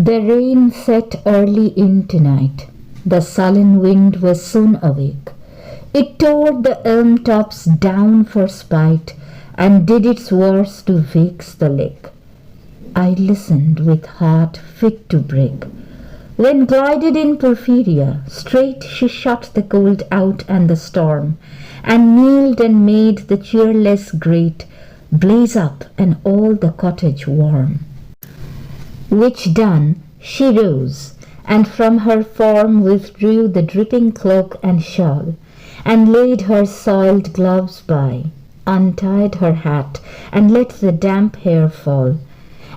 The rain set early in tonight. The sullen wind was soon awake. It tore the elm tops down for spite, and did its worst to vex the lake. I listened with heart fit to break. When glided in Porphyria, straight she shut the cold out and the storm, and kneeled and made the cheerless grate blaze up and all the cottage warm. Which done, she rose, and from her form withdrew the dripping cloak and shawl, and laid her soiled gloves by, untied her hat, and let the damp hair fall.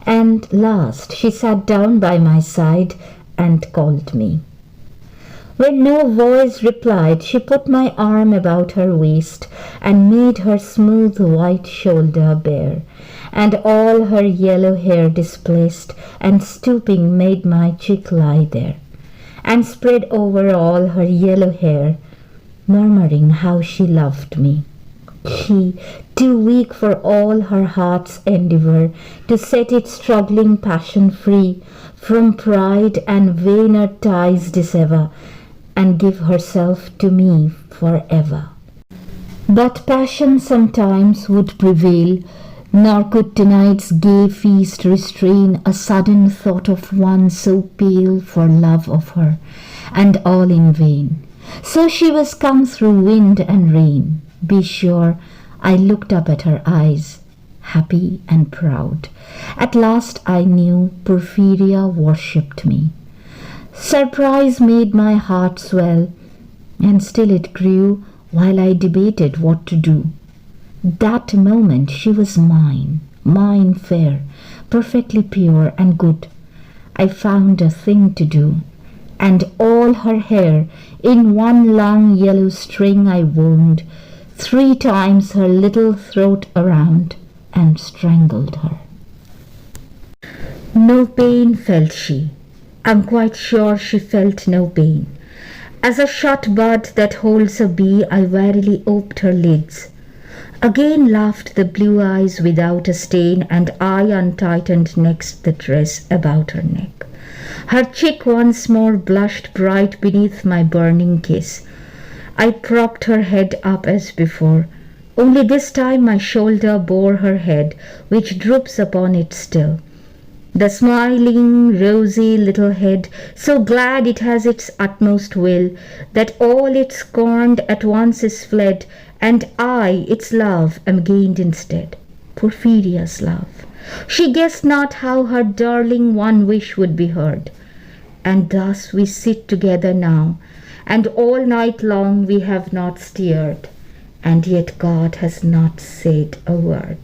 And last she sat down by my side and called me. When no voice replied, she put my arm about her waist, and made her smooth white shoulder bare, and all her yellow hair displaced, and stooping made my cheek lie there, and spread over all her yellow hair, murmuring how she loved me. She, too weak for all her heart's endeavour to set its struggling passion free from pride and vainer ties dissever, and give herself to me forever. But passion sometimes would prevail, nor could tonight's gay feast restrain a sudden thought of one so pale for love of her, and all in vain. So she was come through wind and rain. Be sure I looked up at her eyes, happy and proud. At last I knew Porphyria worshipped me. Surprise made my heart swell, and still it grew while I debated what to do. That moment she was mine, mine fair, perfectly pure and good. I found a thing to do, and all her hair in one long yellow string I wound 3 times her little throat around, and strangled her. No pain felt she. I'm quite sure she felt no pain. As a shut bud that holds a bee, I warily oped her lids. Again laughed the blue eyes without a stain, and I untightened next the dress about her neck. Her cheek once more blushed bright beneath my burning kiss. I propped her head up as before, only this time my shoulder bore her head, which droops upon it still. The smiling, rosy little head, so glad it has its utmost will, that all it scorned at once is fled, and I, its love, am gained instead, Porphyria's love. She guessed not how her darling one wish would be heard. And thus we sit together now, and all night long we have not stirred, and yet God has not said a word.